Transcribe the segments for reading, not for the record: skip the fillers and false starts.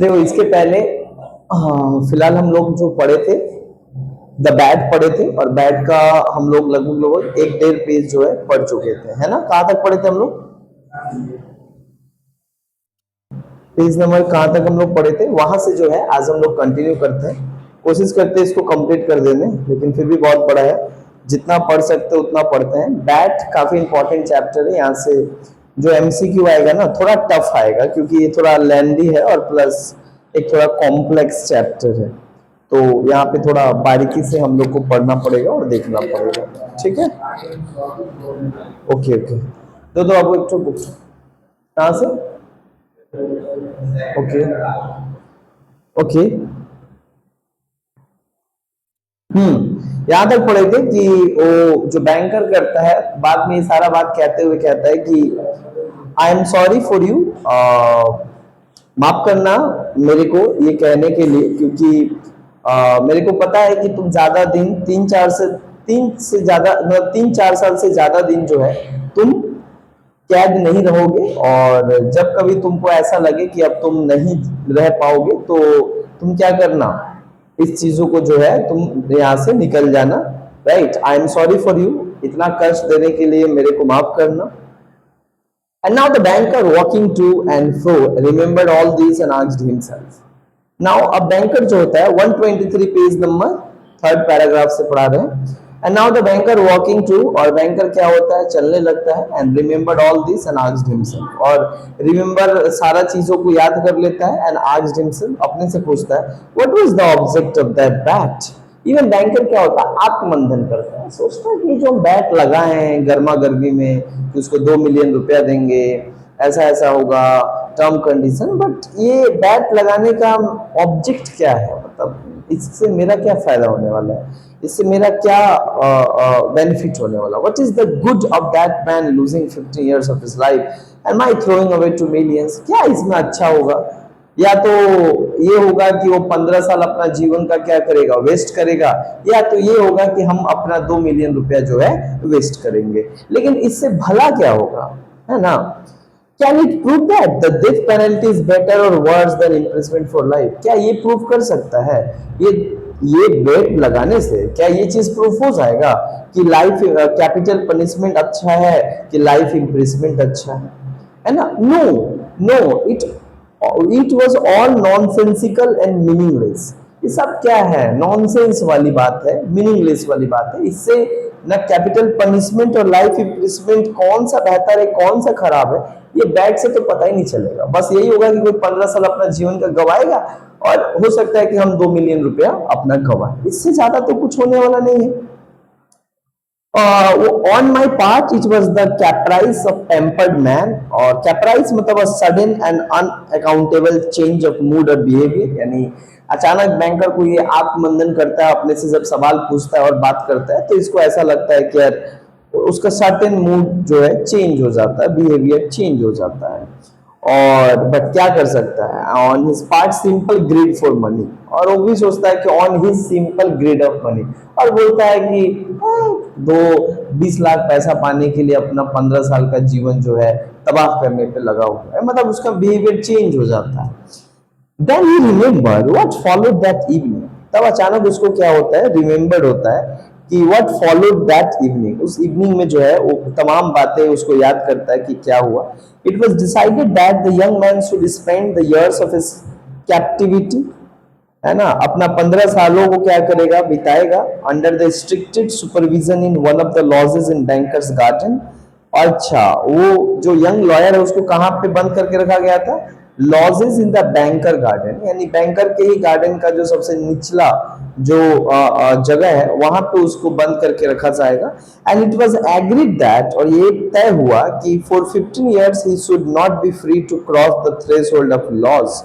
देखो इसके पहले फिलहाल हम लोग जो पढ़े थे द बैट पढ़े थे, और बैट का हम लोग लगभग एक डेढ़ पेज जो है पढ़ चुके थे, है ना? कहाँ तक पढ़े थे हम लोग? पेज नंबर कहाँ तक हम लोग पढ़े थे, वहां से जो है आज हम लोग कंटिन्यू करते हैं। कोशिश करते हैं इसको कंप्लीट कर देने, लेकिन फिर भी बहुत बड़ा है, जितना पढ़ सकते हैं उतना पढ़ते हैं। बैट काफी इंपॉर्टेंट चैप्टर है। यहाँ से जो एमसीक्यू आएगा ना थोड़ा टफ आएगा, क्योंकि ये थोड़ा लेंदी है और प्लस एक थोड़ा कॉम्प्लेक्स चैप्टर है। तो यहाँ पे थोड़ा बारीकी से हम लोग को पढ़ना पड़ेगा और देखना पड़ेगा। ठीक है, ओके ओके। दो आपको एक बुक कहाँ से? Okay okay. यहाँ तक पढ़े थे कि वो जो बैंकर करता है बाद में ये सारा बात कहते हुए कहता है कि I am sorry for you, माफ करना मेरे को ये कहने के लिए, क्योंकि मेरे को पता है कि तुम ज्यादा दिन 3-4 साल से ज्यादा दिन जो है तुम कैद नहीं रहोगे, और जब कभी तुमको ऐसा लगे कि अब तुम नहीं रह पाओगे तो तुम क्या करना, इस चीजों को जो है तुम यहाँ से निकल जाना। Right, I am sorry for you, इतना कष्ट देने के लिए मेरे को माफ करना। And now the banker walking to and fro remembered all these and asked himself. Now अब banker जो होता है 123 पेज नंबर थर्ड पैराग्राफ से पढ़ा रहे हैं। And now the banker walking to, और banker क्या होता है, चलने लगता है, and remembered all this and asked himself, और remember सारा चीजों को याद कर लेता है, and asked himself, अपने से पूछता है, what was the object of that bat? Even banker क्या होता है, आत्ममंथन करता है, सोचता है कि जो हम बैट लगाए हैं गर्मा गर्मी में कि उसको 2 मिलियन रुपया देंगे, ऐसा ऐसा होगा, टर्म कंडीशन, बट ये बैट लगाने का ऑब्जेक्ट क्या है, मतलब इससे मेरा क्या फायदा होने वाला है, इससे मेरा क्या बेनिफिट होने वाला, what is the good of that man losing 50 years of his life and my throwing away 2 millions, क्या इसमें अच्छा होगा? या तो ये होगा कि वो 15 साल अपना जीवन का क्या करेगा, वेस्ट करेगा, या तो ये होगा कि हम अपना 2 मिलियन रुपया जो है वेस्ट करेंगे, लेकिन इससे भला क्या होगा, है ना? Can it prove that the death penalty is better or worse than imprisonment for life? क्या ये प्रूव कर सकता है, ये बेट लगाने से क्या ये चीज प्रूफ हो जाएगा कि लाइफ कैपिटल पनिशमेंट अच्छा है कि लाइफ इम्प्रिजमेंट अच्छा है ना? No no, it was all nonsensical and meaningless. ये सब क्या है, नॉनसेंस वाली बात है, मीनिंगलेस वाली बात है। इससे ना कैपिटल पनिशमेंट और लाइफ इम्प्रिजमेंट कौन सा बेहतर है कौन सा खराब है, ये बैट से तो पता ही नहीं चलेगा। बस यही होगा कि कोई 15 साल अपना जीवन का गवाएगा और हो सकता है कि हम 2 मिलियन रुपया अपना गवाए, इससे ज्यादा तो कुछ होने वाला नहीं है। On my part, it was the caprice of tempered man, और caprice मतलब a sudden and unaccountable change of mood or behavior, यानी अचानक बैंकर को ये आत्ममंथन करता है, अपने से जब सवाल पूछता है और बात करता है तो इसको ऐसा लगता है कि यार उसका सर्टेन मूड जो है चेंज हो जाता है, बिहेवियर चेंज हो जाता है, और बट क्या कर सकता है, on his part simple grid for money, और वो भी सोचता है कि on his simple grid of money, और बोलता है कि 20 लाख पैसा पाने के लिए अपना 15 साल का जीवन जो है तबाह करने पे लगा हुआ है, मतलब उसका बिहेवियर चेंज हो जाता है। Then he remember what followed that evening, तब अचानक उसको क्या होता है, रिमेम्बर्ड होता है कि व्हाट फॉलोड दैट इवनिंग, उस इवनिंग में जो है वो तमाम बातें उसको याद करता है कि क्या हुआ। It was decided that the young man should spend the years of his captivity, है ना, अपना 15 सालों को क्या करेगा, बिताएगा under the strictest supervision in one of the lodges in banker's garden. अच्छा, वो जो यंग लॉयर है उसको कहाँ पे बंद करके रखा गया था, lodges in the banker garden, यानी बैंकर के ही गार्डन का जो सबसे निचला जो जगह है वहां पे उसको बंद करके रखा जाएगा। And it was agreed that, और ये तय हुआ कि for 15 years he should not be free to cross the threshold of lodge,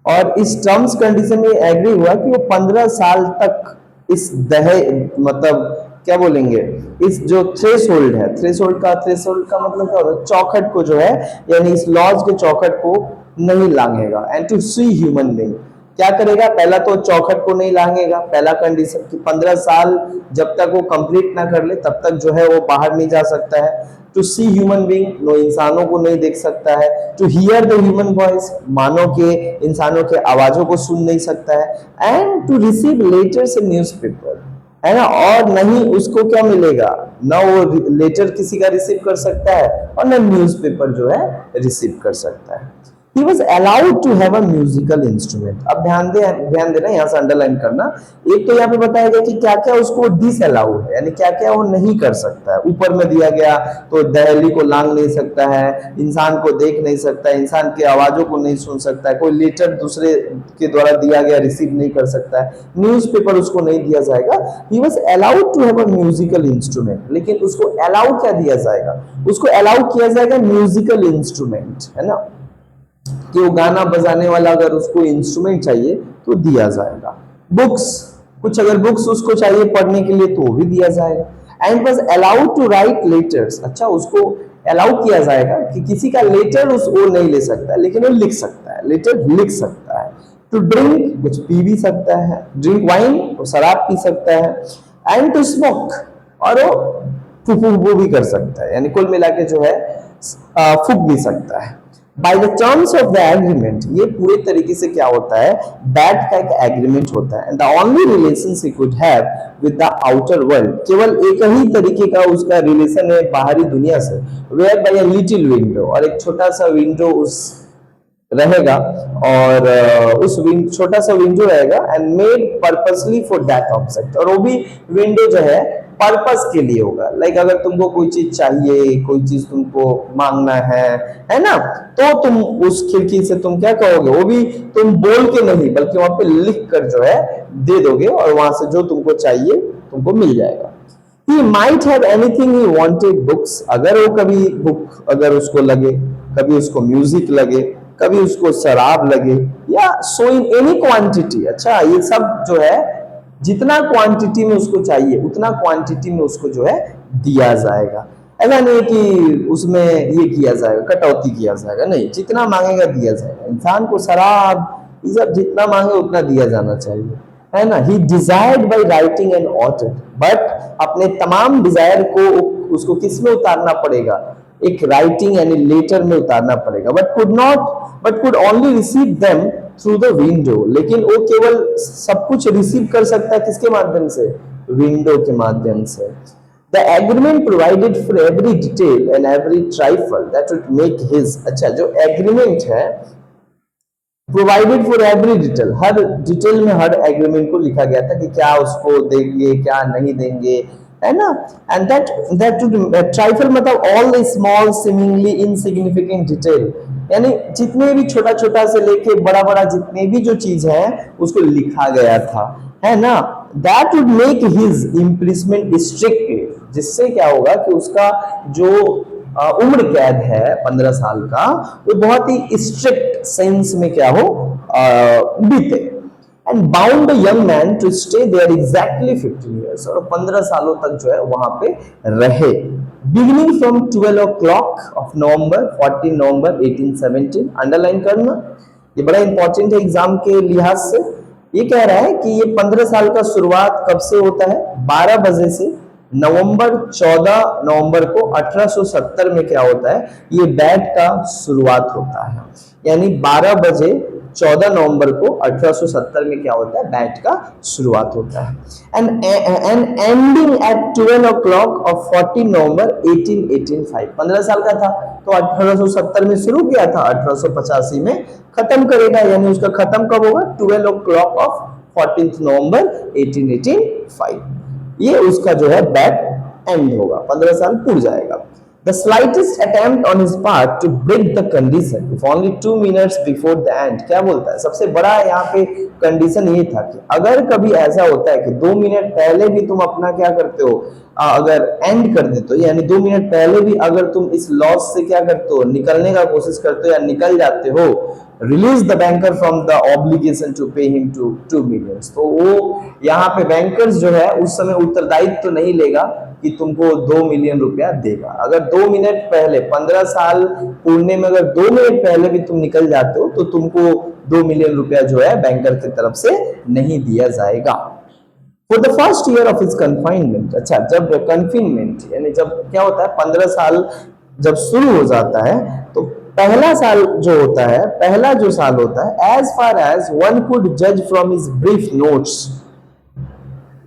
और इस टर्म्स कंडीशन में एग्री हुआ कि वो 15 साल तक इस मतलब क्या बोलेंगे, इस जो थ्रेशोल्ड है, थ्रेशोल्ड का मतलब क्या होता है, चौखट को जो है, यानी इस लॉज के चौखट को नहीं लांघेगा, and to see human being, क्या करेगा? पहला तो चौखट को नहीं लांघेगा, पहला कंडीशन कि 15 साल जब तक वो कंप्लीट ना कर ले तब तक जो है वो बाहर नहीं जा सकता है। To see human being, no इंसानों को नहीं देख सकता है। To hear the human voice, मानव के इंसानों के आवाजों को सुन नहीं सकता है। And to receive letters in newspaper, है ना, और नहीं उसको क्या मिलेगा, ना वो लेटर किसी का रिसीव कर सकता है और ना न्यूज़पेपर जो है रिसीव कर सकता है। He was allowed to have a musical instrument। अब ध्यान देना, यहाँ से अंडरलाइन करना। एक तो यहाँ पे बताया गया कि क्या क्या उसको डिसअलाउड है, यानी क्या क्या वो नहीं कर सकता है। ऊपर में दिया गया तो दहली को लांघ नहीं सकता है, इंसान को देख नहीं सकता है, इंसान की आवाजों को नहीं सुन सकता है, कोई लेटर दूसरे के द्वारा दिया गया रिसीव नहीं कर सकता है, न्यूज़पेपर उसको नहीं दिया जाएगा। He was allowed to have a musical instrument, लेकिन उसको अलाउ क्या दिया जाएगा? उसको अलाउ किया जाएगा म्यूजिकल इंस्ट्रूमेंट, है ना, कि वो गाना बजाने वाला अगर उसको इंस्ट्रूमेंट चाहिए तो दिया जाएगा। बुक्स, कुछ अगर बुक्स उसको चाहिए पढ़ने के लिए तो वो भी दिया जाएगा। And was allowed to write letters, अच्छा उसको अलाउ किया जाएगा कि किसी का लेटर वो नहीं ले सकता है, लेकिन वो लिख सकता है, लेटर लिख सकता है। टू ड्रिंक, कुछ पी भी सकता है, ड्रिंक वाइन, वो शराब पी सकता है। एंड टू स्मोक, और वो भी कर सकता है, यानी कुल मिला के जो है फूक भी सकता है। By the terms of the agreement, ये पूरे तरीके से क्या होता है, बैट का एक एग्रीमेंट होता है। And the only relations he could have with the outer world, केवल एक ही तरीके का उसका रिलेशन है बाहरी दुनिया से, where by a little window, और एक छोटा सा विंडो उस रहेगा, और उस छोटा सा विंडो रहेगा, and made purposely for that object, और वो भी विंडो जो है पर्पस के लिए होगा। लाइक अगर तुमको कोई चीज चाहिए, कोई चीज तुमको मांगना है ना, तो तुम उस खिड़की से तुम क्या कहोगे, वो भी तुम बोल के नहीं बल्कि वहां पे लिख कर जो है दे दोगे, और वहां से जो तुमको चाहिए तुमको मिल जाएगा। He might have anything he wanted, books, अगर वो कभी बुक अगर उसको लगे, कभी उसको म्यूजिक लगे, कभी उसको शराब लगे, या सो इन एनी क्वांटिटी। अच्छा, ये सब जो है जितना क्वांटिटी में उसको चाहिए उतना क्वांटिटी में उसको जो है दिया जाएगा। ऐसा नहीं कि उसमें ये किया जाएगा, कटौती किया जाएगा, नहीं, जितना मांगेगा दिया जाएगा। इंसान को शराब ये सब जितना मांगे उतना दिया जाना चाहिए, है ना। He desired by writing and order, but अपने तमाम डिजायर को उसको किस में उतारना पड़ेगा, एक राइटिंग यानी लेटर में उतारना पड़ेगा। But could only receive them through the window, लेकिन वो केवल सब कुछ रिसीव कर सकता है किसके माध्यम से, विंडो के माध्यम से। The agreement provided for every detail and every trifle that would make his, अच्छा जो एग्रीमेंट है provided for every detail, her detail में हर एग्रीमेंट को लिखा गया था कि क्या उसको देंगे क्या नहीं देंगे, है ना। एंड दैट ट्राइफल मतलब all the small seemingly insignificant detail, यानी जितने भी छोटा छोटा से लेके बड़ा बड़ा जितने भी जो चीज है उसको लिखा गया था, है ना। That would make his imprisonment strict, जिससे क्या होगा कि उसका जो उम्र कैद है 15 साल का, वो बहुत ही स्ट्रिक्ट सेंस में क्या हो बीते। And bound young man to stay there exactly 15 years, और 15 सालों तक जो है वहां पे रहे। Beginning from 12 o'clock of November 14 November 1817, underline करना, ये बड़ा इंपॉर्टेंट है एग्जाम के लिहाज से। ये कह रहा है कि ये 15 साल का शुरुआत कब से होता है, 12 बजे से। नवंबर 14 नवंबर को 1870 में क्या होता है, ये बैट का शुरुआत होता है, यानी 12 बजे 14 नवंबर को 1870 में क्या होता है, बैट का शुरुआत होता है। And ending eight 12 o'clock of 14 नवंबर 1885, 15 साल का था तो 1870 में शुरू किया था, 1885 में खत्म करेगा, यानी उसका खत्म कब होगा, 12 o'clock ऑफ 14 नवंबर 1885, ये उसका जो है बैट एंड होगा, 15 साल पूरा जाएगा। The slightest attempt on his part to break the condition, if only 2 minutes before the end, क्या बोलता है, सबसे बड़ा यहाँ पे कंडीशन ये था कि अगर कभी ऐसा होता है कि 2 मिनट पहले भी तुम अपना क्या करते हो, अगर एंड कर देते हो, यानी 2 मिनट पहले भी अगर तुम इस लॉस से क्या करते हो, निकलने का कोशिश करते हो या निकल जाते हो, release the banker from the obligation to pay him to 2 million. तो वो यहाँ पे बैंकर्स जो है उस समय उत्तरदायित्व तो नहीं लेगा कि तुमको 2 मिलियन रुपया देगा। अगर 2 मिनट पहले, 15 साल पूर्णे में अगर 2 मिनट पहले भी तुम निकल जाते हो तो तुमको 2 मिलियन रुपया जो है बैंकर की तरफ से नहीं दिया जाएगा। For the first year of his confinement, अच्छा जब कन्फाइनमेंट यानी जब क्या होता है 15 साल जब शुरू हो जाता है तो पहला साल जो होता है, पहला जो साल होता है, as far as one could जज from his brief notes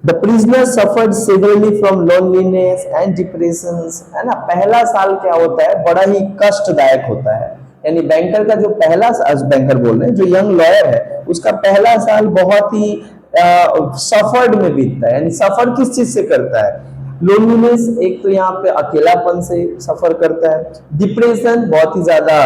the prisoner suffered severely from loneliness and depressions, है ना। पहला साल क्या होता है, बड़ा ही कष्टदायक होता है। यानी बैंकर का जो पहला, बैंकर बोल रहे हैं, जो यंग लॉयर है उसका पहला साल बहुत ही सफर्ड में बीतता है। यानी सफर किस चीज से करता है, लोनलीनेस, एक तो यहाँ पे अकेलापन से सफर करता है, डिप्रेशन, बहुत ही ज्यादा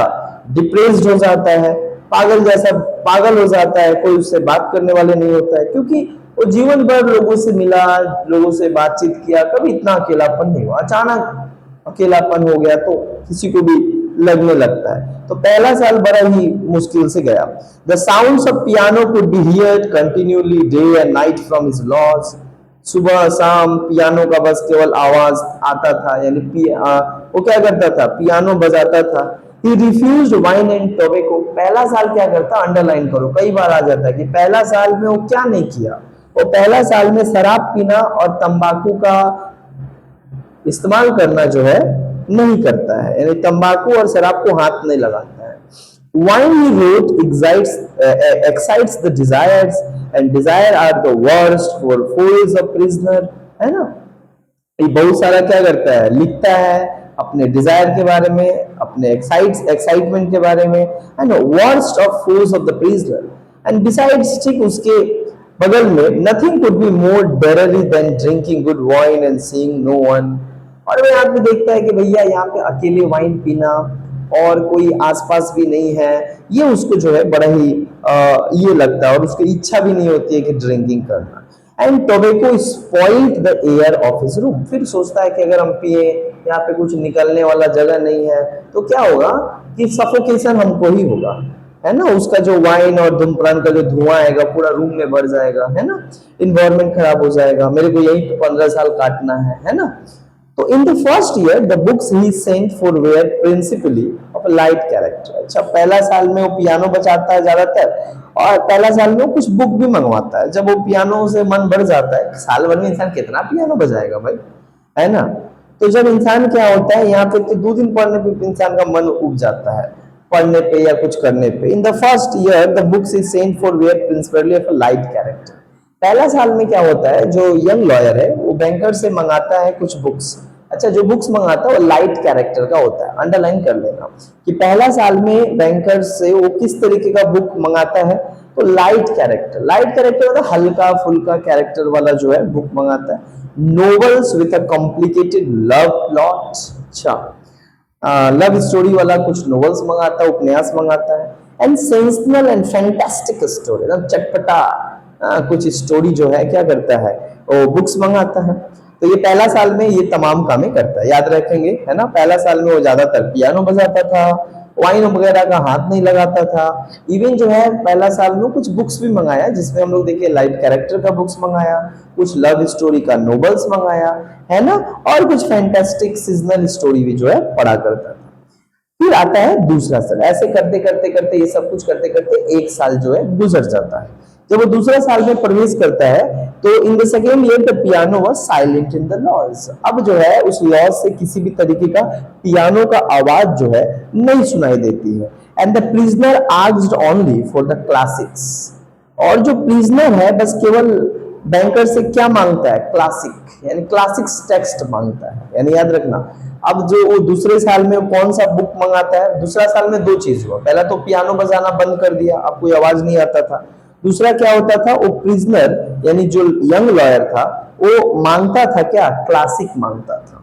डिप्रेस्ड हो जाता है, पागल जैसा पागल हो जाता है, कोई उससे बात करने वाले नहीं होता है, क्योंकि वो जीवन भर लोगों से मिला, लोगों से बातचीत किया, कभी इतना अकेलापन नहीं हुआ। अचानक अकेलापन हो गया तो किसी को भी लगने लगता है। तो पहला साल बड़ा ही मुश्किल से गया। The sounds of piano could be heard continuously day and night from his lodge, सुबह शाम पियानो का बस केवल आवाज आता था। यानी वो क्या करता था, पियानो बजाता था। He refused wine and tobacco। पहला साल क्या करता, अंडरलाइन करो, कई बार आ जाता है कि पहला साल में वो क्या नहीं किया, वो पहला साल में शराब पीना और तंबाकू का इस्तेमाल करना जो है नहीं करता है, यानी तंबाकू और शराब को हाथ नहीं लगाता है। Wine, he wrote, excites the desires and desire are the worst for fools of prisoner, है ना। ये बहुत सारा क्या करता है, लिखता है अपने डिजायर के बारे में, अपने एक्साइटमेंट के बारे में, है ना। Worst of force of the prisoner and besides, ठीक उसके बगल में, nothing could be more dreary than drinking good wine and seeing no one. और वो यहाँ पे देखता है कि भैया यहाँ पे अकेले वाइन पीना और कोई आसपास भी नहीं है, ये उसको जो है बड़ा ही ये लगता है, और उसकी इच्छा भी नहीं होती है कि ड्रिंकिंग करना। And tobacco spoiled the air of his room. फिर सोचता है कि अगर हम पिए, यहाँ पे कुछ निकलने वाला जगह नहीं है, तो क्या होगा कि सफोकेशन हमको ही होगा, है ना। उसका जो वाइन और धूम्रपान का जो धुआं आएगा पूरा रूम में भर जाएगा, है ना। इन्वायरमेंट खराब हो जाएगा, मेरे को यही तो 15 साल काटना है ना। तो in the first year the books he sent for were principally of a light character. अच्छा पहला साल में वो पियानो बजाता है ज्यादातर, और पहला साल में वो कुछ बुक भी मंगवाता है। जब वो पियानो से मन बढ़ जाता है, साल भर में इंसान कितना पियानो बजाएगा भाई, है ना। तो जब इंसान क्या होता है, यहाँ पे तो 2 दिन पढ़ने पे इंसान का मन उब जाता है, पढ़ने पे या कुछ करने पे। In the first year the books is sent for were principally of a light character. पहला साल में क्या होता है, जो यंग लॉयर है वो बैंकर से मंगाता है कुछ बुक्स। अच्छा जो बुक्स मंगाता है वो लाइट कैरेक्टर का होता है, अंडरलाइन कर लेना कि पहला साल में बैंकर से वो किस तरीके का बुक मंगाता है, तो लाइट कैरेक्टर। लाइट कैरेक्टर मतलब हल्का फुल्का कैरेक्टर वाला जो है बुक मंगाता है। Novels with a complicated love plot, अच्छा लव स्टोरी वाला कुछ नोवेल्स मंगाता है, उपन्यास मंगाता है। And sensational and fantastic story, एकदम चटपटा कुछ स्टोरी जो है क्या करता है, वो बुक्स मंगाता है। तो ये पहला साल में ये तमाम कामें करता है, याद रखेंगे, है ना। पहला साल में वो ज्यादातर पियानो बजाता था, वाइन वगैरह का हाथ नहीं लगाता था। इवन जो है पहला साल में कुछ बुक्स भी मंगाया, जिसमें हम लोग देखिए लाइट कैरेक्टर का बुक्स मंगाया, कुछ लव स्टोरी का नोवेल्स मंगाया, है ना, और कुछ फैंटास्टिक सीजनल स्टोरी भी जो है पढ़ा करता था। फिर आता है दूसरा साल। ऐसे करते करते करते ये सब कुछ करते करते 1 साल जो है गुजर जाता है। जब वो दूसरा साल में प्रवेश करता है तो in the second year the piano was silent in the lodge. अब जो है उस लॉज से किसी भी तरीके का पियानो का आवाज जो है नहीं सुनाई देती है। And the prisoner asked only for the classics. और जो प्रिजनर है बस केवल बैंकर से क्या मांगता है, क्लासिक, यानी क्लासिक्स टेक्स्ट मांगता है। यानी याद रखना, अब जो वो दूसरे साल में कौन सा बुक मंगाता है, दूसरा साल में 2 चीज हुआ। पहला तो पियानो बजाना बंद कर दिया, अब कोई आवाज नहीं आता था। दूसरा क्या होता था, वो प्रिजनर यानी जो यंग लॉयर था वो मांगता था क्या, क्लासिक मांगता था।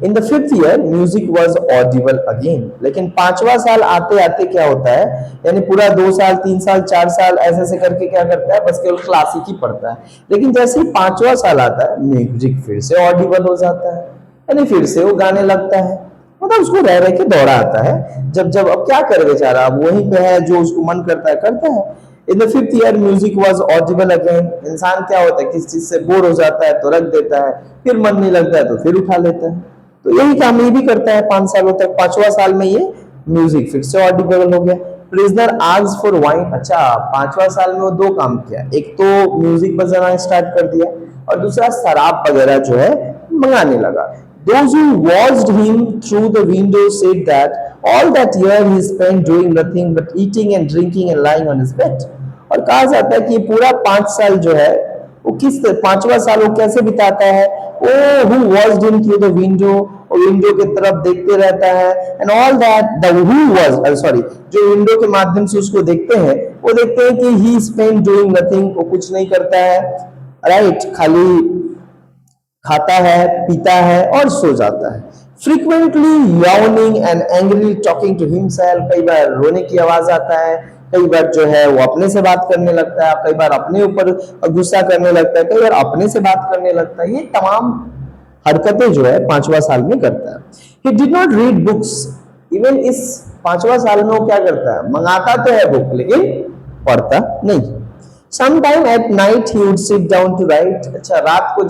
In the 5th year music was Audible again. लेकिन 5वां साल आते आते क्या होता है, यानी पूरा 2 साल 3 साल 4 साल ऐसे ऐसे करके क्या करता है, बस केवल क्लासिक ही पढ़ता है। लेकिन जैसे ही 5वां साल आता है म्यूजिक फिर से ऑडिबल हो जाता है, यानी फिर से वो गाने लगता है। मतलब उसको रह रह के दौड़ा आता है, जब जब अब क्या करे बेचारा, अब वहीं पे है, जो उसको मन करता है करता है। In the fifth year music was Audible again. इंसान क्या होता है, किस चीज से बोर हो जाता है तो रख देता है, फिर मन नहीं लगता है तो फिर उठा लेता है। तो यही काम ये भी करता है 5 सालों तक। 5वां साल में ये म्यूजिक फिर से ऑडिबल हो गया। Prisoner asked for wine. अच्छा, 5वां साल में वो दो काम किया, एक तो म्यूजिक बजाना स्टार्ट कर दिया और दूसरा शराब वगैरह जो है मंगाने लगा। Those who watched him through the window said that all that year he spent doing nothing but eating and drinking and lying on his bed. और कहा जाता है कि पूरा 5 साल जो है वो 5वां साल वो कैसे बिताता है। ओ who watched him through the window, और विंडो की तरफ देखते रहता है। And all that the who was sorry जो विंडो के माध्यम से उसको देखते हैं वो देखते हैं कि he spent doing nothing, वो कुछ नहीं करता है, राइट, खाली खाता है, पीता है और सो जाता है। Frequently yawning and angrily talking to himself. कई बार रोने की आवाज आता है, कई बार जो है वो अपने से बात करने लगता है, कई बार अपने ऊपर गुस्सा करने लगता है, कई बार अपने से बात करने लगता है। ये तमाम हरकतें जो है 5वां साल में करता है। He did not read books. Even इस 5वां साल में वो क्या करता है, मंगाता तो है बुक लेकिन पढ़ता नहीं। Sometime at night he would sit down to write। अच्छा, रात को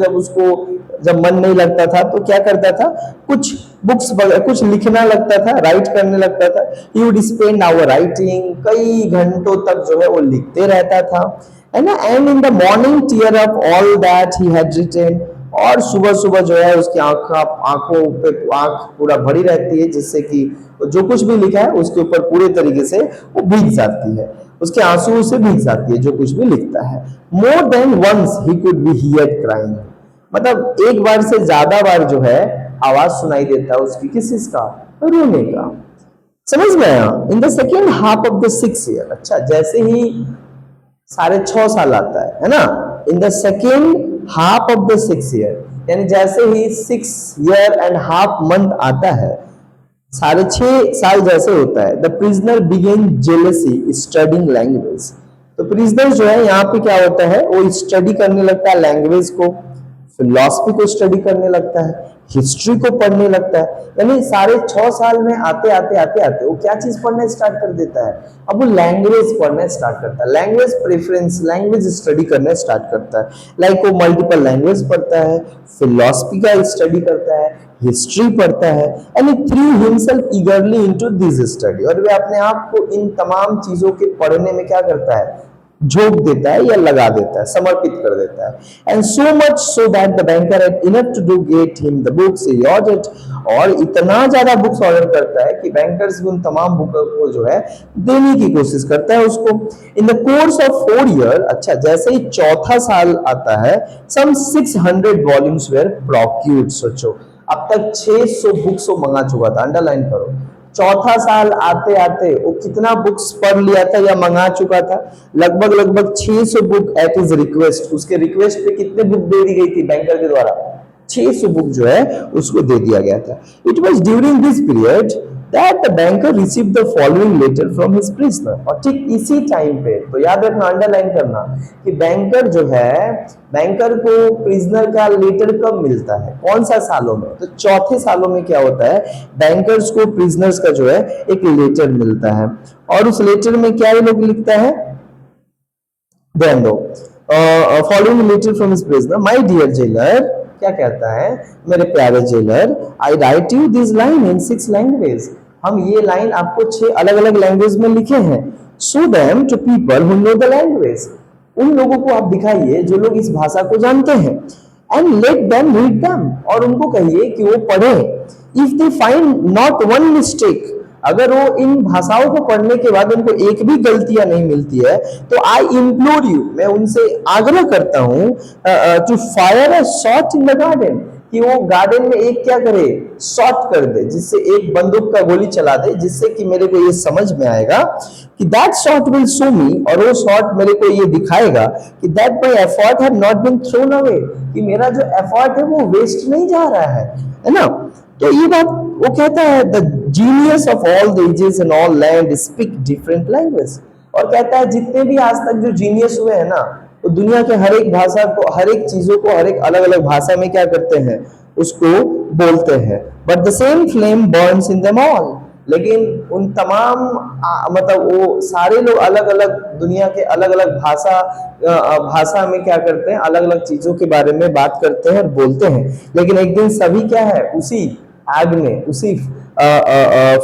जब मन नहीं लगता था तो क्या करता था, कुछ लिखना लगता था, राइट करने लगता था। He would spend hour writing। कई घंटों तक जो है वो लिखते रहता था, है ना। And in the morning tear up all that he had written। और सुबह सुबह जो है उसकी आंखों पे आंख पूरा भरी रहती है, जिससे कि जो कुछ भी लिखा है उसके ऊपर पूरे तरीके से वो भीग जाती है, उसके आंसू से भीग जाती है जो कुछ भी लिखता है। More than once he could be heard crying. मतलब एक बार से ज्यादा बार जो है आवाज सुनाई देता है उसकी, किस चीज का, रोने का। समझ में आया। इन the second half of the 6th year. अच्छा, जैसे ही 6.5 साल आता है ना, इन the second half of the 6th year, यानी जैसे ही 6 year and half month आता है, 6.5 साल जैसे होता है, the prisoner began zealously studying language. तो प्रिजनर जो है यहाँ पे क्या होता है, वो स्टडी करने लगता है लैंग्वेज को, फिलॉसफी को स्टडी करने लगता है, हिस्ट्री को पढ़ने लगता है। यानी 6.5 साल में आते आते आते आते वो क्या चीज पढ़ना स्टार्ट कर देता है, अब वो लैंग्वेज पढ़ना स्टार्ट करता है, लैंग्वेज प्रेफरेंस, लैंग्वेज स्टडी करना स्टार्ट करता है। लाइक वो मल्टीपल लैंग्वेज पढ़ता है, फिलॉसफी का स्टडी करता है, हिस्ट्री पढ़ता है, and he through himself ईगरली into this study. और वे अपने आप को इन तमाम चीजों के पढ़ने में क्या करता है, झोंक देता है या लगा देता है, समर्पित कर देता है। And so much so that the banker had enough to do get him the books he ordered. और इतना ज्यादा बुक्स ऑर्डर करता है कि बैंकर्स भी उन तमाम बुक को जो है देने की कोशिश करता है उसको। In the course of 4 year, अच्छा जैसे ही 4था साल आता है, सम 600 वॉल्यूम्स वेर प्रोक्यूर्ड। सोचो, अब तक 600 बुक्स वो मंगा चुका था, अंडरलाइन करो। 4था साल आते आते वो कितना बुक्स पढ़ लिया था या मंगा चुका था, लगभग 600 बुक एट हिज रिक्वेस्ट। उसके रिक्वेस्ट पे कितने बुक दे दी गई थी बैंकर के द्वारा, 600 बुक जो है उसको दे दिया गया था। It was during this period that the banker received the following letter from his prisoner। और ठीक इसी टाइम पे, तो याद रखना, अंडरलाइन करना कि बैंकर जो है, बैंकर को प्रिजनर का लेटर कब मिलता है, कौन सा सालों में, तो 4थे सालों में क्या होता है, बैंकर्स को प्रिजनर्स का जो है एक लेटर मिलता है। और उस लेटर में क्या ये लोग लिखता है, ध्यान दो, following letter from his prisoner, my dear jailer. क्या कहता है, मेरे प्यारे jailer, I write you this line in 6 language. हम ये लाइन आपको 6 अलग अलग लैंग्वेज में लिखे हैं। Show them to people who know the language. उन लोगों को आप दिखाइए जो लोग इस भाषा को जानते हैं। And let them read them. और उनको कहिए कि वो पढ़े। If they find not one mistake, अगर वो इन भाषाओं को पढ़ने के बाद उनको एक भी गलतियां नहीं मिलती है, तो आई इम्प्लोर यू, मैं उनसे आग्रह करता हूं, to fire a shot in the garden, कि वो गार्डन में एक क्या करे, शॉट कर दे, जिससे एक बंदूक का गोली चला दे, जिससे कि मेरे को ये समझ में आएगा कि that shot will show me, और वो शॉट मेरे को ये दिखाएगा कि that my effort have not been thrown away, कि मेरा जो एफर्ट है वो वेस्ट नहीं जा रहा है ना। तो ये बात वो कहता है, the genius of all the ages and all land speak different language. और कहता है जितने भी आज तक जो जीनियस हुए हैं ना, तो दुनिया के हर एक भाषा को, हर एक चीजों को, हर एक अलग अलग भाषा में क्या करते हैं, उसको बोलते हैं, but the same flame Burns in them all. लेकिन उन तमाम मतलब वो सारे लोग अलग अलग दुनिया के अलग अलग भाषा में क्या करते हैं, अलग अलग चीजों के बारे में बात करते हैं और बोलते हैं, लेकिन एक दिन सभी क्या है, उसी आग में, उसी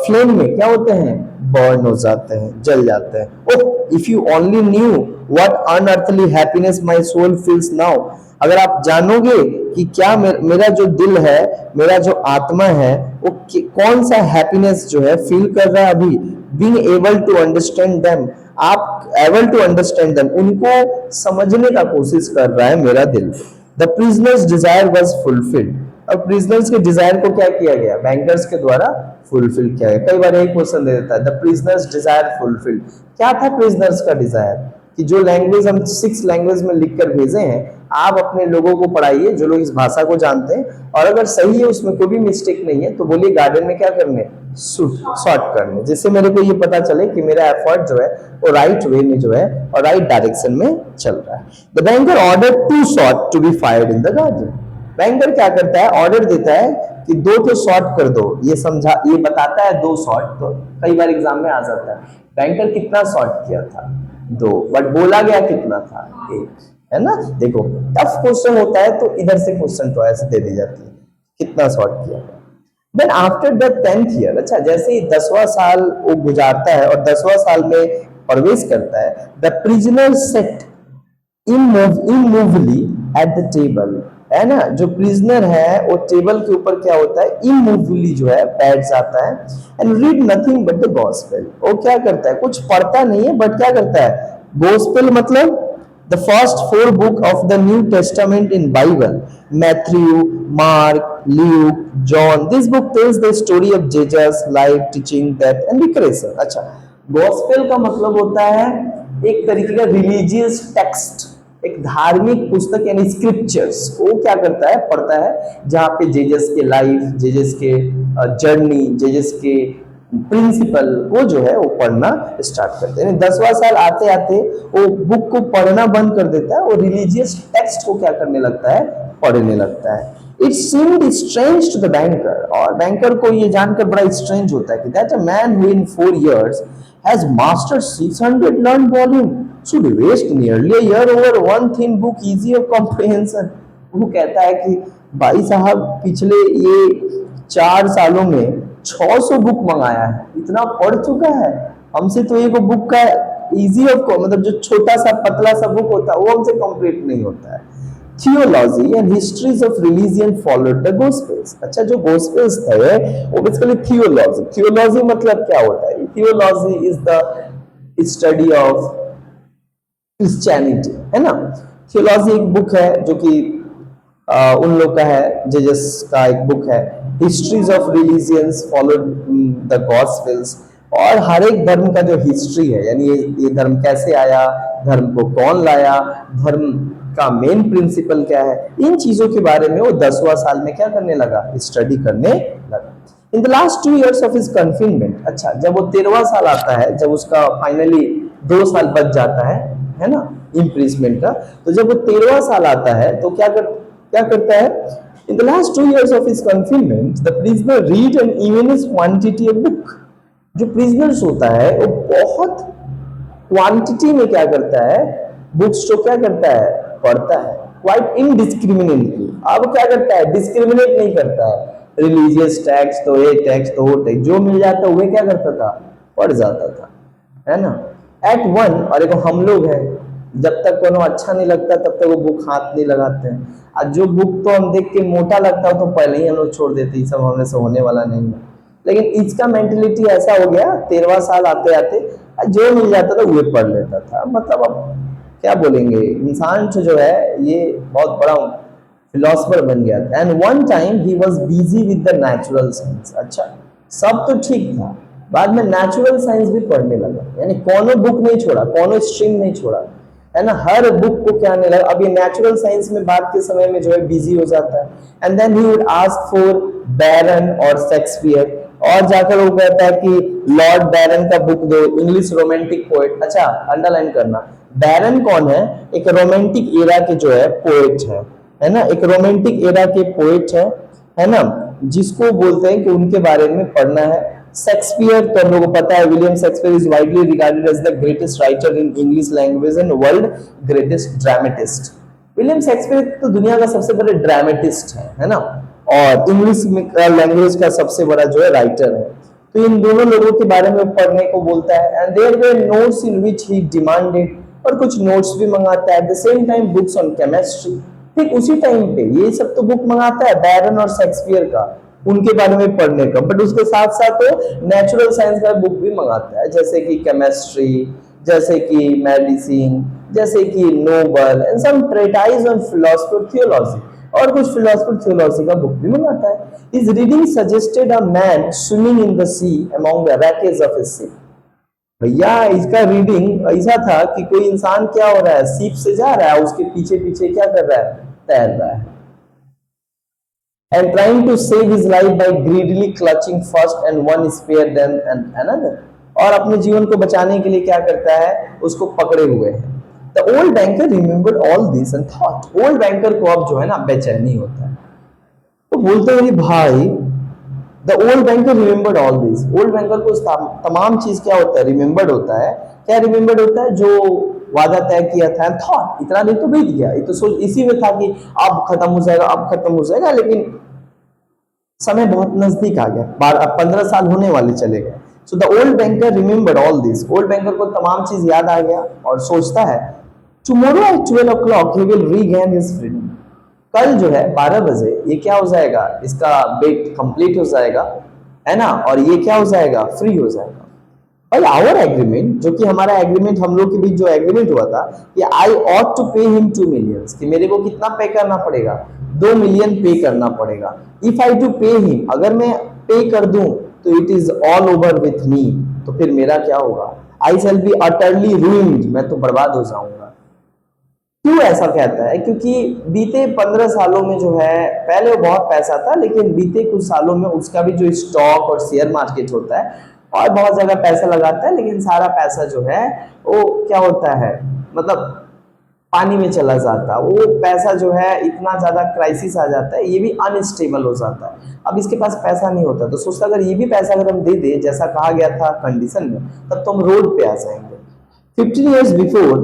फ्लेम में क्या होते हैं, बर्न हो जाते हैं, जल जाते हैं। Oh, if you only knew what unearthly happiness my soul feels now. अगर आप जानोगे कि क्या मेरा जो दिल है, मेरा जो आत्मा है, वो कौन सा हैप्पीनेस जो है फील कर रहा है अभी, being able to understand them, आप एबल टू अंडरस्टैंड देम, उनको समझने का कोशिश कर रहा है मेरा दिल। The prisoner's desire was fulfilled. अब प्रिजनर्स के डिजायर को क्या किया गया, बैंकर्स के द्वारा फुलफिल किया गया। कई बार एक क्वेश्चन दे देता है, द प्रिजनर्स डिजायर फुलफिल्ड। क्या था प्रिजनर्स का डिजायर, कि जो लैंग्वेज हम 6 लैंग्वेज में लिखकर भेजे हैं, आप अपने लोगों को पढ़ाइए जो लोग इस भाषा को जानते हैं, और अगर सही है, उसमें कोई भी मिस्टेक नहीं है, तो बोलिए गार्डन में क्या करने, सॉर्ट करने, जिससे मेरे को ये पता चले कि मेरा एफर्ट जो है वो राइट वे में जो है और राइट डायरेक्शन में चल रहा है। The banker order 2 shot to be fired in the garden. Banker क्या करता है, ऑर्डर देता है कि 2 तो शॉट कर दो, ये बताता है 2 शॉट, तो कई बार एग्जाम में आ जाता है बैंकर कितना शॉट किया था, 2, बट बोला गया कितना था, 1, है ना। देखो टफ क्वेश्चन होता है तो इधर से क्वेश्चन चॉइस दे दी जाती है, कितना शॉट किया। Then after the 10th year, अच्छा जैसे ही 10वां साल वो गुजारता है और 10वां साल में प्रवेश करता है, the prisoner sat immovably at the table, है ना। जो प्रिजनर है वो टेबल के ऊपर क्या होता है, इमूवली जो है बैठ जाता है, and read nothing but the gospel. वो क्या करता है, कुछ पढ़ता नहीं है, बट क्या करता है, गॉस्पेल मतलब the first 4 book of the New Testament in Bible, Matthew, Mark, Luke, John. This book tells the story of Jesus life, teaching, death and resurrection. अच्छा, gospel का मतलब होता है एक तरीके का रिलीजियस टेक्स्ट, एक धार्मिक पुस्तक यानी स्क्रिप्चर्स। वो क्या करता है, पढ़ता है, जहाँ पे जेजस के लाइफ, जेजस के जर्नी, जेजस के प्रिंसिपल वो जो है वो पढ़ना स्टार्ट करते हैं। 10वां साल आते आते वो बुक को पढ़ना बंद कर देता है, वो रिलीजियस टेक्स्ट को क्या करने लगता है, पढ़ने लगता है। It seemed strange to the banker, और बैंकर को ये जानकर बड़ा स्ट्रेंज होता है कि that a man who in 4 years has mastered 600 learned volume should waste nearly a year over one thin book easy of comprehension। वो कहता है कि भाई साहब पिछले ये 4 सालों में 600 बुक मंगाया है, इतना पढ़ चुका है, हमसे तो एक बुक का इजी ऑफ मतलब जो छोटा सा पतला सा बुक होता है वो हमसे कंप्लीट नहीं होता है। Theology and histories of religion followed the gospels. अच्छा, जो गॉस्पेल्स थे वो बेसिकली थियोलॉजी, थियोलॉजी मतलब क्या होता है, theology is the study of Christianity, है ना। थियोलॉजी एक बुक है जो कि उन लोग का है, जेजस का एक बुक है। Histories of religions followed the gospels, और हर एक धर्म का जो हिस्ट्री है, यानी ये धर्म कैसे आया, धर्म को कौन लाया, धर्म का मेन प्रिंसिपल क्या है, इन चीजों के बारे में वो 10वां साल में क्या करने लगा, स्टडी करने लगा। In the last 2 years of his confinement, अच्छा जब वो 13वां साल आता है, जब उसका फाइनली 2 साल बच जाता है ना, इम्प्रिजमेंट का, तो जब वो 13वां साल आता है तो क्या करता है, in the last 2 years of his confinement the prisoner read an immense quantity of book. जो प्रिजनर्स होता है वो बहुत क्वांटिटी में क्या करता है, बुक्स को क्या करता है, पढ़ता है, क्वाइट इनडिस्क्रिमिनेटली। अब क्या करता है, डिस्क्रिमिनेट नहीं करता है, रिलीजियस टेक्स्ट तो ये टेक्स्ट तो वो टेक्स्ट, जो मिल जाता वो क्या करता था, पढ़ जाता था, है ना। एट वन, और एक हम लोग हैं, जब तक कोनो अच्छा नहीं लगता तब तक वो बुक हाथ नहीं लगाते हैं, और जो बुक तो हम देख के मोटा लगता है तो पहले ही हम लोग छोड़ देते, सब हमने से होने वाला नहीं है। लेकिन इसका मेंटेलिटी ऐसा हो गया, 13वां साल आते आते जो मिल जाता था वो पढ़ लेता था। मतलब अब क्या बोलेंगे, इंसान जो है ये बहुत बड़ा फिलोसफर बन गया था। And one time he was busy with the natural science. अच्छा, सब तो ठीक था, बाद में नेचुरल साइंस भी पढ़ने लगा, यानी कोनो बुक नहीं छोड़ा, कोनो स्ट्रीम नहीं छोड़ा, है ना, हर बुक को क्या नहीं लगा। अब ये नेचुरल साइंस में बात के समय में जो है बिजी हो जाता है। And then he would ask for Byron or Shakespeare, और जाकर वो कहता है कि लॉर्ड बैरन का बुक दो, इंग्लिश रोमांटिक पोएट। अच्छा, अंडरलाइन करना, बैरन कौन है, एक रोमांटिक एरा के जो है पोएट है ना, एक रोमांटिक एरा के पोएट है ना। जिसको बोलते हैं कि उनके बारे में पढ़ना है। शेक्सपियर तो हम लोगों को पता है, William Shakespeare is widely regarded as the greatest writer in English language and world greatest dramatist. William Shakespeare तो दुनिया का सबसे बड़े ड्रामेटिस्ट है ना, और इंग्लिश लैंग्वेज का सबसे बड़ा जो है राइटर है। तो इन दोनों लोगों के बारे में पढ़ने को बोलता है। And there were notes in which he demanded, और कुछ नोट्स भी मंगाता है। At the same time books on chemistry, ठीक उसी टाइम पे ये सब तो बुक मंगाता है बैरन और शेक्सपियर का, उनके बारे में पढ़ने का। बट उसके साथ साथ तो नेचुरल साइंस का बुक भी मंगाता है, जैसे कि केमिस्ट्री, जैसे कि मेडिसिन, जैसे कि novel and some treatise on philosophy theology, और कुछ फिलोसफी थियोलॉजी का बुक भी मंगाता है। His reading suggested a man swimming in the sea among the wreckage of his ship. भैया इसका रीडिंग ऐसा था कि कोई इंसान क्या हो रहा है, सीप से जा रहा है, उसके पीछे पीछे क्या कर रहा है, तैर रहा है। And trying to save his life by greedily clutching first and one spear then and another, और अपने जीवन को बचाने के लिए क्या करता है, उसको पकड़े हुए है। The old banker remembered all this and thought, old banker को अब जो है ना बेचैनी होता है, तो बोलते हैं भाई, the old banker remembered all this, old banker को तमाम चीज क्या होता है, रिमेंबर्ड होता है। क्या रिमेंबर्ड होता है, जो वादा तय किया था। थॉट, इतना दिन तो बीत गया, ये तो सोच इसी में था कि अब खत्म हो जाएगा, अब खत्म हो जाएगा, लेकिन समय बहुत नजदीक आ गया, 15 साल होने वाले चले गए। So the old banker remembered all this, old banker को तमाम चीज याद आ गया और सोचता है, tomorrow at 12 o'clock he will regain his freedom, कल जो है 12 बजे ये क्या हो जाएगा, इसका बेट कंप्लीट हो जाएगा, है ना, और ये क्या हो जाएगा, फ्री हो जाएगा। और आवर एग्रीमेंट, जो कि हमारा एग्रीमेंट, हम लोग के बीच जो एग्रीमेंट हुआ था कि I ought to pay him 2 million, कि मेरे को कितना पे करना पड़ेगा, 2 million पे करना पड़ेगा। If I to pay him, अगर मैं पे कर दूं तो it is all over with me, तो फिर मेरा क्या होगा, I shall be utterly ruined, मैं तो बर्बाद हो जाऊंगा। क्यों ऐसा कहता है, क्योंकि बीते 15 सालों में जो है, पहले बहुत पैसा था, लेकिन बीते कुछ सालों में उसका भी जो स्टॉक और शेयर मार्केट होता है, और बहुत जगह पैसा लगाता है, लेकिन सारा पैसा जो है वो क्या होता है, मतलब पानी में चला जाता है। वो पैसा जो है इतना ज्यादा क्राइसिस आ जाता है, ये भी अनस्टेबल हो जाता है। अब इसके पास पैसा नहीं होता, तो सोचता अगर ये भी पैसा अगर हम दे दे जैसा कहा गया था कंडीशन में, तब तो हम रोड पे आ जाएंगे। 15 years बिफोर,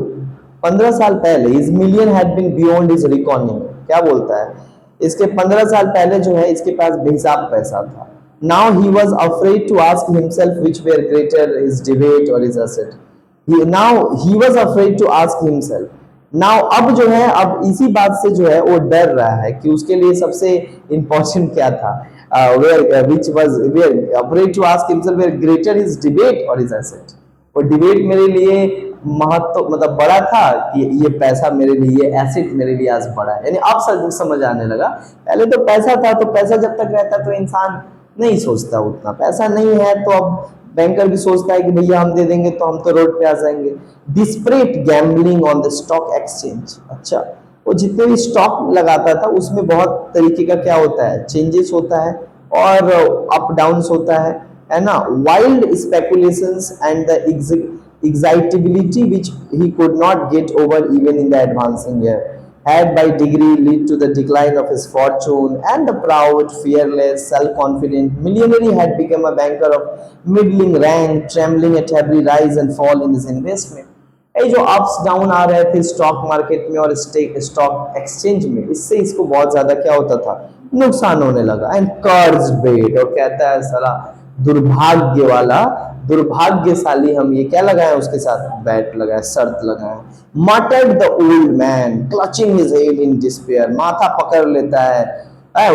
15 साल पहले, इस million had been beyond his recording, क्या बोलता है, इसके 15 साल पहले जो है इसके पास बेहिसाब पैसा था। Now he was afraid to ask himself which were greater, his debate और his asset. Now he was afraid to ask himself, now अब जो है, अब इसी बात से जो है वो डर रहा है कि उसके लिए सबसे इंपॉर्टेंट क्या था, where which was where afraid to ask himself where greater his debate और हिज एसेट। वो डिबेट मेरे लिए महत्व मतलब बड़ा था कि ये पैसा मेरे लिए, ये एसेट मेरे लिए आज बड़ा है। यानी अब समझ आने लगा, पहले तो पैसा था, तो पैसा जब तक रहता तो इंसान नहीं सोचता उतना, पैसा नहीं है तो अब बैंकर भी सोचता है कि भैया हम दे देंगे तो हम तो रोड पे आ जाएंगे। Desperate gambling on the stock exchange, अच्छा, वो जितने भी स्टॉक लगाता था उसमें बहुत तरीके का क्या होता है, चेंजेस होता है और अप डाउन्स होता है ना। Wild speculations and the excitability which he could not get over even in the advancing year had by degree led to the decline of his fortune, and the proud, fearless, self-confident millionaire had become a banker of middling rank, trembling at every rise and fall in his investment. ये जो ups down आ रहे थे stock market में और stock exchange में, इससे इसको बहुत ज्यादा क्या होता था, नुकसान होने लगा। एंड कर्ज बेट, और कहता है साला दुर्भाग्य वाला, दुर्भाग्यशाली हम ये क्या लगाए उसके साथ, बैट लगाए, शर्त लगाए। Muttered the old man clutching his head in despair, माथा पकड़ लेता है,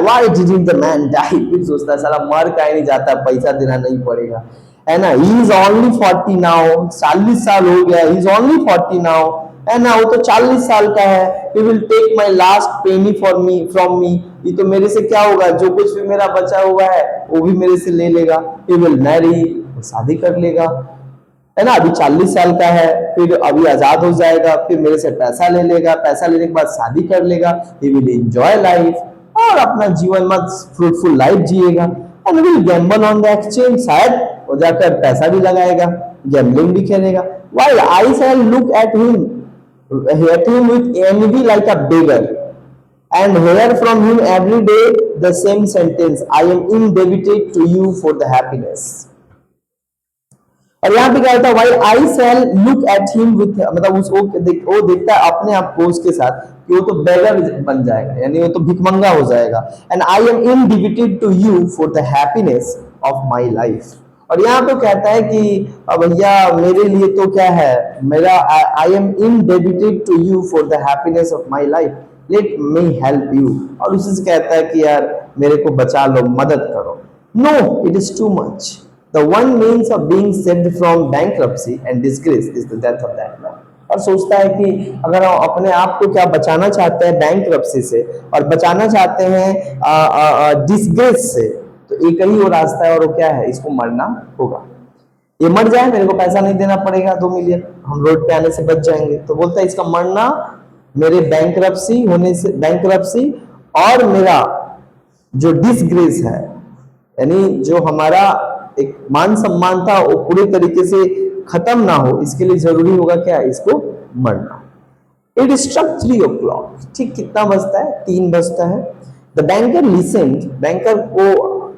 why didn't the man die, फिर सोचता है साला मर काहे नहीं जाता, पैसा देना नहीं पड़ेगा, है ना। ही इज ओनली 40 नाउ, 40 साल हो गया, ही इज ओनली 40 नाउ, है ना, वो तो 40 साल का है। He will take my last penny for me from me, ये तो मेरे से क्या होगा, जो कुछ भी मेरा बचा हुआ है वो भी मेरे से ले लेगा। ही विल मैरी, शादी कर लेगा, है ना, अभी 40 साल का है, फिर अभी आजाद हो जाएगा, फिर मेरे से पैसा ले लेगा, पैसा लेने के बाद शादी कर लेगा। ही विल एंजॉय लाइफ, और अपना जीवन मत फ्रूटफुल लाइफ जिएगा। And will gamble on the exchange, शायद वो जाकर पैसा भी लगाएगा, गैम्बलिंग भी खेलेगा। While I shall look at him with envy like a beggar, and hear from him every day the same sentence, I am indebted to you for the happiness. और यहाँ पे क्या होता है, why I shall look at him with, मतलब उसको वो देखता है अपने आप को उसके साथ कि वो तो बेगर बन जाएगा, यानी वो तो भिखमंगा हो जाएगा, and I am indebted to you for the happiness of my life. और यहाँ पे कहता है कि भैया मेरे लिए तो क्या है, मेरा I am indebted to you for the happiness of my life, let me help you. और उसी से कहता है कि यार मेरे को बचा लो, मदद करो। No, it is too much. The one means of being saved from bankruptcy and disgrace is the death of that man. और सोचता है कि अगर हम अपने आप को क्या बचाना चाहते हैं बैंक्रप्सी से और बचाना चाहते हैं डिसग्रेस से, तो एक ही वो रास्ता है और वो क्या है, इसको मरना होगा। ये मर जाए, मेरे को पैसा नहीं देना पड़ेगा 2 मिलियन, हम रोड पे आने से बच जाएंगे। तो बोलता है इसका मरना मेरे बैंक्रप्सी होने से, बैंक्रप्सी और मेरा जो डिसग्रेस है, यानी जो हमारा एक मान सम्मान था वो पूरे तरीके से खत्म ना हो, इसके लिए जरूरी होगा क्या, इसको मरना। इट स्ट्रक 3 o'clock, ठीक कितना बजता है, 3 बजता है। द बैंकर लिसन्ड, बैंकर को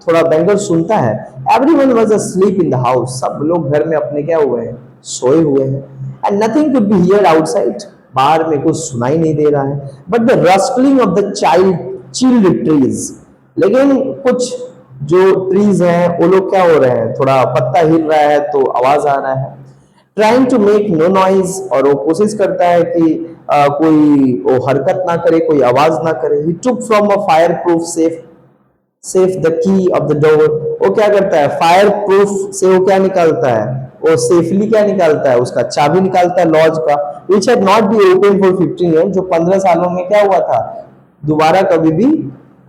थोड़ा बैंकर सुनता है। Everyone was asleep in the house, सब लोग घर में अपने क्या हुए हैं, सोए हुए हैं। And nothing could be heard outside, बाहर में कुछ सुनाई नहीं दे रहा है। But the rustling of the chilled trees, लेकिन कुछ जो ट्रीज हैं वो लोग क्या हो रहे हैं, थोड़ा पत्ता हिल रहा है तो आवाज आ रहा है। Trying to make no noise, और वो कोशिश करता है कि कोई वो हरकत ना करे, कोई आवाज ना करे। He took from a fireproof safe the key of the door, वो क्या करता है, फायर प्रूफ से वो क्या निकालता है, वो सेफली क्या निकालता है, उसका चाबी निकालता है लॉज का, which had not be open for 15 years, जो 15 सालों में क्या हुआ था, दोबारा कभी भी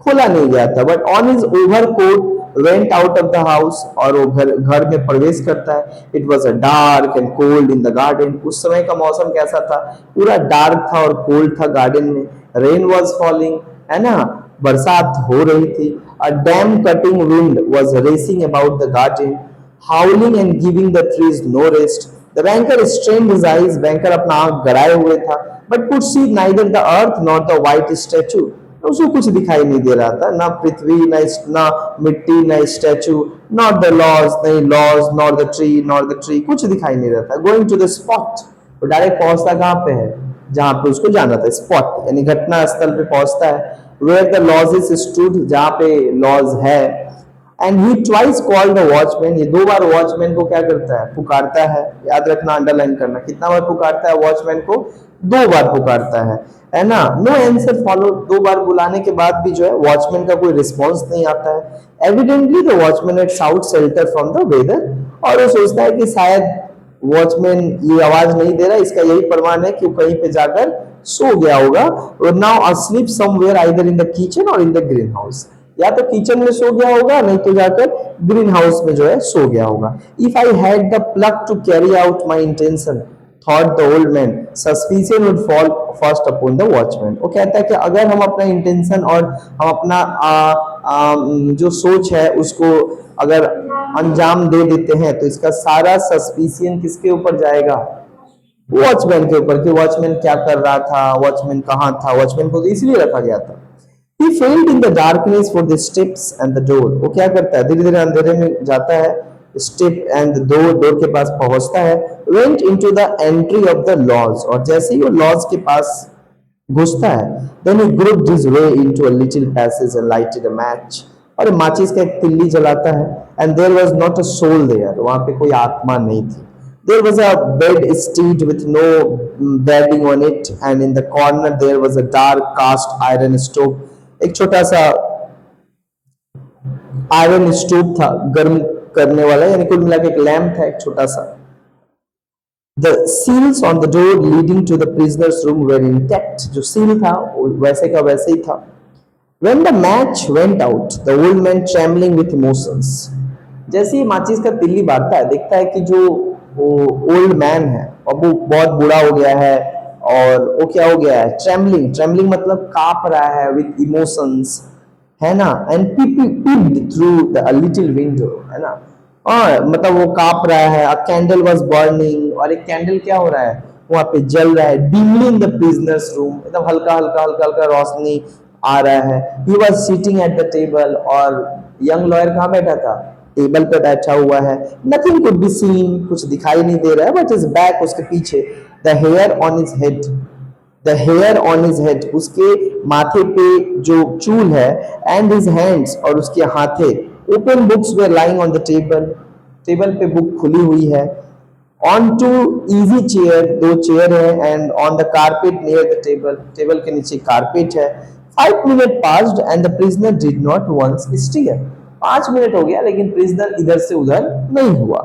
खोला नहीं गया था। But on his overcoat went out of the house, और वो घर में प्रवेश करता है। It was a dark and cold in the garden, उस समय का मौसम कैसा था, पूरा डार्क था और कोल्ड था गार्डन में। रेन वॉज फॉलिंग, है ना, बरसात हो रही थी। A damp cutting wind was racing about the garden, howling and giving the trees no rest. The banker strained his eyes, banker अपना आंख गड़ाए हुए था, but could see neither the earth not the white statue, उसको कुछ दिखाई नहीं दे रहा था, ना पृथ्वी, ना मिट्टी, ना स्टैचू, नॉट द लॉज, नहीं लॉज, नॉट द ट्री, कुछ दिखाई नहीं रहा था। गोइंग टू द स्पॉट, तो डायरेक्ट पहुंचता कहाँ पे है, जहां पे उसको जाना था, स्पॉट यानी घटना स्थल पे पहुंचता है। वेयर द लॉज स्टूड, जहां पे लॉज है। And he twice called the watchman, ये 2 बार वॉचमैन को क्या करता है, पुकारता है। याद रखना, अंडरलाइन करना, कितना बार पुकारता है वॉचमैन को, 2 बार पुकारता है ना। नो आंसर फॉलो, 2 बार बुलाने के बाद भी जो है वॉचमैन का कोई रिस्पॉन्स नहीं आता है। Evidently the watchman had sought shelter from the weather, और वो सोचता है कि शायद वॉचमैन ये आवाज नहीं दे रहा, इसका यही प्रमाण है कि वो कहीं पे जाकर सो गया होगा। और now asleep somewhere either in the kitchen और इन द ग्रीन हाउस, या तो किचन में सो गया होगा, नहीं तो जाकर ग्रीन हाउस में जो है सो गया होगा। If I had the pluck to carry out my intention, thought the old man, suspicion would fall first upon the watchman. वो कहता है कि अगर हम अपना इंटेंशन और हम अपना जो सोच है उसको अगर अंजाम दे देते हैं, तो इसका सारा सस्पिशन किसके ऊपर जाएगा, वॉचमैन के ऊपर, कि वॉचमैन क्या कर रहा था, वॉचमैन कहाँ था। वॉचमैन को तो इसलिए रखा गया था। He failed in the darkness for the steps and the door, वो क्या करता है, धीरे धीरे अंधेरे में जाता है, स्टेप एंड डोर के पास पहुंचता है। Went into the entry of the lodge, और जैसे ही वो लॉज के पास घुसता है, then he groped his way into a little passage and lighted a match, और माचिस का एक तिल्ली जलाता है। And there was not a soul there, वहां पे कोई आत्मा नहीं थी। There was a bedstead with no bedding on it, and in the corner there was a dark cast iron stove, एक छोटा सा आयरन स्टोव था गर्म करने वाला, यानी कुल मिला के एक लैंप था, एक छोटा सा। The seals on the door leading to the prisoner's room were intact, जो सील था वो वैसे का वैसे ही था। When the match went out, the old man trembling with emotions, जैसे ही माचिस का तिल्ली बारता है, देखता है कि जो वो ओल्ड मैन है और वो बहुत बूढ़ा हो गया है, और वो क्या हो गया है, ट्रेम्बलिंग मतलब कांप रहा है विथ इमोशंस, है ना। And peeped through the little window, है ना, और मतलब वो कांप रहा है। अ कैंडल वाज बर्निंग, और एक कैंडल क्या हो रहा है, वहां पे जल रहा है। Dimly in the prisoner's room, एकदम हल्का हल्का रोशनी आ रहा है। He was sitting at the table, और यंग लॉयर कहाँ बैठा था? टेबल पे बैठा हुआ है। नथिंग कुड बी सीन, कुछ दिखाई नहीं दे रहा है, बट इज बैक, उसके पीछे, the hair on his head, the hair on his head, उसके माथे पे जो चूल है, एंड हिज हैंड्स, और उसके हाथे, open books were lying on the table, table पे बुक खुली हुई है। ऑन टू इजी चेयर, दो चेयर है, and on the carpet near the table, table के नीचे कारपेट है। 5 minute passed and the prisoner did not once stir, 5 minute हो गया लेकिन प्रिजनर इधर से उधर नहीं हुआ।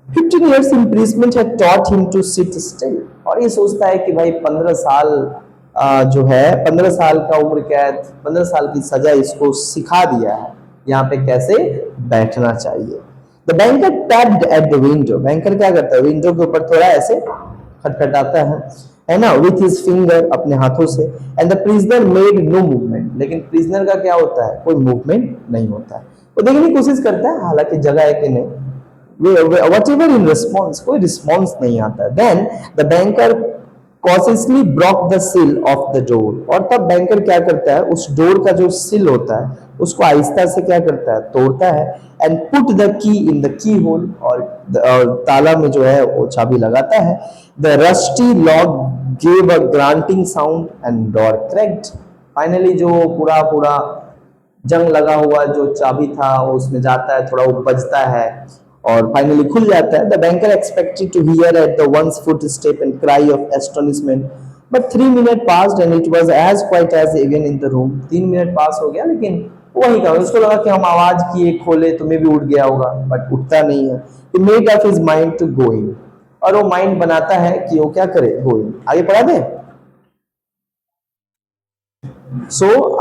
15 years imprisonment had taught him to sit still, और ये सोचता है कि भाई 15 साल जो है, 15 साल का उम्र कैद, 15 साल की सजा इसको सिखा दिया है यहाँ पे कैसे बैठना चाहिए। The banker tapped at the window, banker क्या करता है? विंडो के ऊपर थोड़ा ऐसे खटखटाता है ना, विथ हिज फिंगर, अपने हाथों से। And the prisoner made no movement, लेकिन प्रिजनर का क्या होता है? कोई मूवमेंट नहीं होता है। वो देखने की कोशिश करता है हालांकि जगह है कि नहीं, whatever in response, कोई रिस्पॉन्स नहीं आता। Then the banker cautiously broke the sill of the door, और तब बैंकर क्या करता है? उस डोर का जो सिल होता है उसको आहिस्ता से क्या करता है? तोड़ता है। And put the key in the key whole, और ताला में जो है वो चाबी लगाता है। The rusty lock gave a granting sound and door cracked, finally जो पूरा पूरा जंग लगा हुआ जो चाबी था वो उसमें जाता है, थोड़ा वो बजता है और फाइनली खुल जाता है। The banker expected to hear at the once foot step and cry of astonishment, but 3 minute passed and it was as quiet as even in the room, 3 minute pass हो गया लेकिन वही का, उसको लगा कि हम आवाज किए खोले तो मैं भी उठ गया होगा, बट उठता नहीं है। He made up his mind to going, और वो माइंड बनाता है कि वो क्या करे? गोइंग। आगे पढ़ा दे।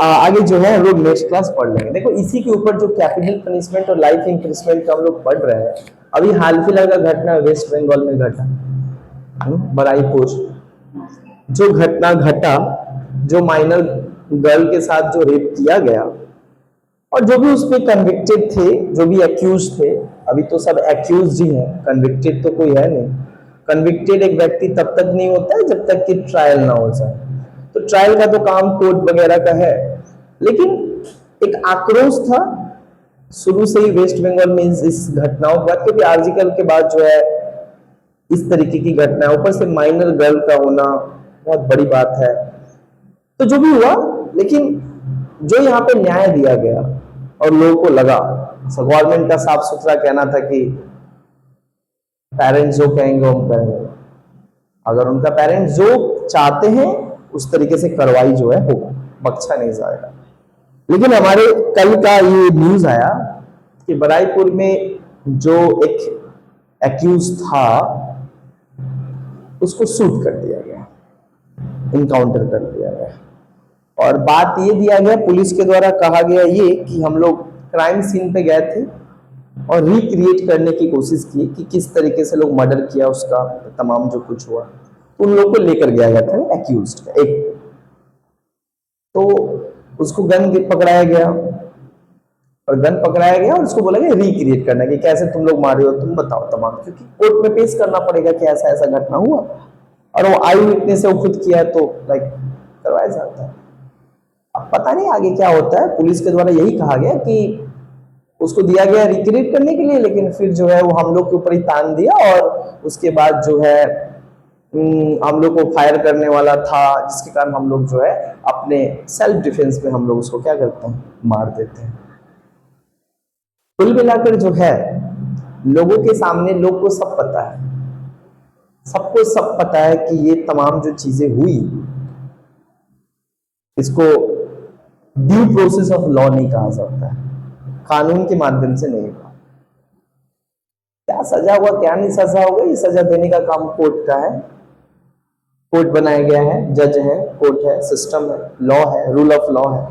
आगे जो है हम लोग नेक्स्ट क्लास पढ़ लेंगे। देखो इसी के ऊपर जो कैपिटल पनिशमेंट और लाइफ इंप्रिजमेंट का हम लोग पढ़ रहे हैं, अभी हाल फिलहाल का घटना वेस्ट बंगाल में घटा, बराईपुर जो घटना घटा, जो माइनर गर्ल के साथ जो रेप किया गया, और जो भी उसमें कन्विक्टेड थे, जो भी एक्यूज थे, अभी तो सब एक्यूज ही हैं, कन्विक्टेड तो कोई है नहीं। कन्विक्टेड एक व्यक्ति तब तक नहीं होता है जब तक कि ट्रायल ना हो जाए, तो ट्रायल का तो काम कोर्ट वगैरह का है। लेकिन एक आक्रोश था शुरू से ही वेस्ट बंगाल में इस घटनाओं के बाद, क्योंकि आर्टिकल के बाद जो है इस तरीके की घटना, ऊपर से माइनर गर्ल का होना बहुत बड़ी बात है। तो जो भी हुआ, लेकिन जो यहाँ पे न्याय दिया गया और लोगों को लगा, गवर्नमेंट का साफ सुथरा कहना था कि पेरेंट्स जो कहेंगे हम करेंगे, अगर उनका पेरेंट्स जो चाहते हैं उस तरीके से कार्रवाई जो है होगा, बख्शा नहीं जाएगा। लेकिन हमारे कल का ये न्यूज आया कि बराईपुर में जो एक एक्यूज था उसको शूट कर दिया गया, इनकाउंटर कर दिया गया, और बात ये दिया गया, पुलिस के द्वारा कहा गया ये कि हम लोग क्राइम सीन पे गए थे और रिक्रिएट करने की कोशिश की कि किस तरीके से लोग मर्डर किया, उसका तमाम जो कुछ हुआ, उन लोग को लेकर गया था एक्यूज का एक, तो उसको गन पकड़ाया गया, और गन पकड़ाया गया और उसको बोला गया रिक्रिएट करना कि कैसे तुम लोग मारे हो, तुम बताओ तमाम, क्योंकि कोर्ट में पेश करना पड़ेगा कि ऐसा ऐसा घटना हुआ, और वो आई विटनेस से वो खुद किया तो लाइक करवाया जाता है। अब पता नहीं आगे क्या होता है, पुलिस के द्वारा यही कहा गया कि उसको दिया गया रिक्रिएट करने के लिए, लेकिन फिर जो है वो हम लोग के ऊपर ही तान दिया, और उसके बाद जो है हम लोग को फायर करने वाला था, जिसके कारण हम लोग जो है अपने सेल्फ डिफेंस में हम लोग उसको क्या करते हैं, मार देते हैं। कुल मिलाकर जो है लोगों के सामने लोग को सब पता है, सबको सब पता है कि ये तमाम जो चीजें हुई, इसको ड्यू प्रोसेस ऑफ लॉ नहीं कहा जाता है, कानून के माध्यम से नहीं हुआ। क्या सजा हुआ क्या नहीं सजा होगा, ये सजा देने का काम कोर्ट का है, कोर्ट बनाया गया है, जज है, कोर्ट है, सिस्टम है, लॉ है, रूल ऑफ लॉ है।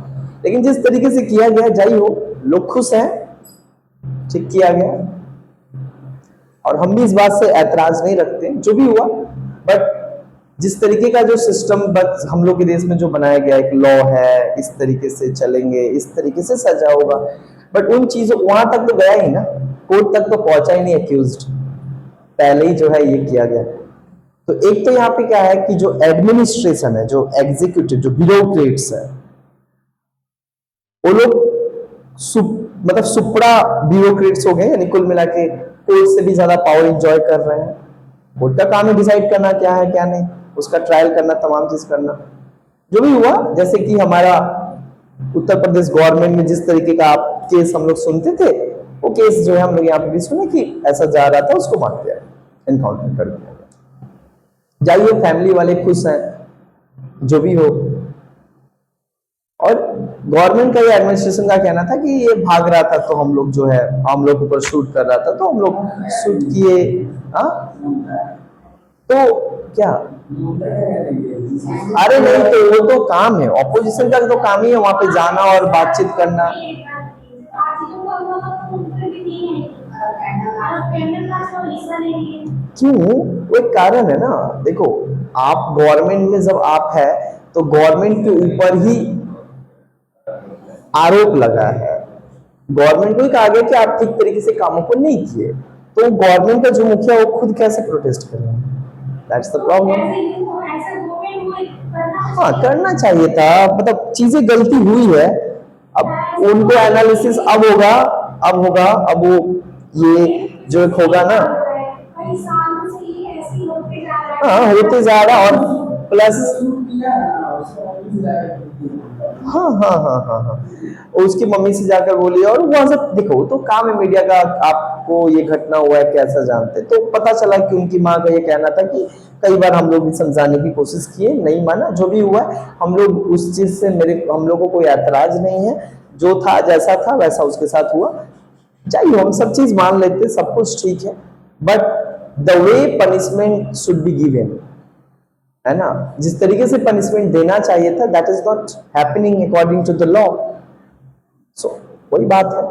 लेकिन जिस तरीके से किया गया, जाई हो, लोग खुश हैं, ठीक किया गया, और हम भी इस बात से ऐतराज नहीं रखते जो भी हुआ, बट जिस तरीके का जो सिस्टम बस हम लोग के देश में जो बनाया गया, एक लॉ है, इस तरीके से चलेंगे, इस तरीके से सजा होगा, बट उन चीजों वहां तक तो गया ही ना, कोर्ट तक तो पहुंचा ही नहीं एक्यूज्ड, पहले ही जो है ये किया गया। तो एक तो यहाँ पे क्या है कि जो एडमिनिस्ट्रेशन है, जो एग्जीक्यूटिव, जो ब्यूरोक्रेट्स है, वो लोग मतलब सुपड़ा ब्यूरोक्रेट्स हो गए, यानी कुल मिला के कोर्ट से भी ज्यादा पावर एंजॉय कर रहे हैं। कोर्ट का काम है डिसाइड करना क्या है क्या नहीं, उसका ट्रायल करना, तमाम चीज करना। जो भी हुआ, जैसे कि हमारा उत्तर प्रदेश गवर्नमेंट में जिस तरीके का आप केस हम लोग सुनते थे, वो केस जो है हम लोग यहाँ पे भी सुने कि ऐसा जा रहा था, उसको मार दिया, एनकाउंटर कर दिया। जाइए, फैमिली वाले खुश हैं, जो भी हो। और गवर्नमेंट का, ये एडमिनिस्ट्रेशन का कहना था कि ये भाग रहा था, तो हम लोग जो है, हम लोग ऊपर शूट कर रहा था, तो हम लोग शूट किए। तो क्या, अरे नहीं, तो वो तो काम है, ऑपोजिशन का तो काम ही है वहां पे जाना और बातचीत करना। क्यों? वो एक कारण है ना। देखो, आप गवर्नमेंट में जब आप है, तो गवर्नमेंट के ऊपर ही आरोप लगा है, गवर्नमेंट को ही कहा गया कि आप ठीक तरीके से कामों को नहीं किए, तो गवर्नमेंट का जो मुखिया वो खुद कैसे प्रोटेस्ट करेगा? That's the problem. हाँ, करना चाहिए था, मतलब चीजें गलती हुई है, अब उनको एनालिसिस अब वो ये जो एक होगा ना, हाँ होते जा रहा, और प्लस हाँ, उसकी मम्मी से जाकर बोली, और वहां से देखो, तो काम है मीडिया का, आपको ये घटना हुआ है कैसा जानते, तो पता चला कि उनकी माँ का ये कहना था कि कई बार हम लोग भी समझाने की कोशिश किए, नहीं माना, जो भी हुआ हम लोग उस चीज से, हम लोग को कोई ऐतराज नहीं है, जो था जैसा था वैसा उसके साथ हुआ, चाहिए हम सब चीज मान लेते, सब कुछ ठीक है, but the way punishment should be given, है ना, जिस तरीके से पनिशमेंट देना चाहिए था, that is not happening according to the law. So वही बात है।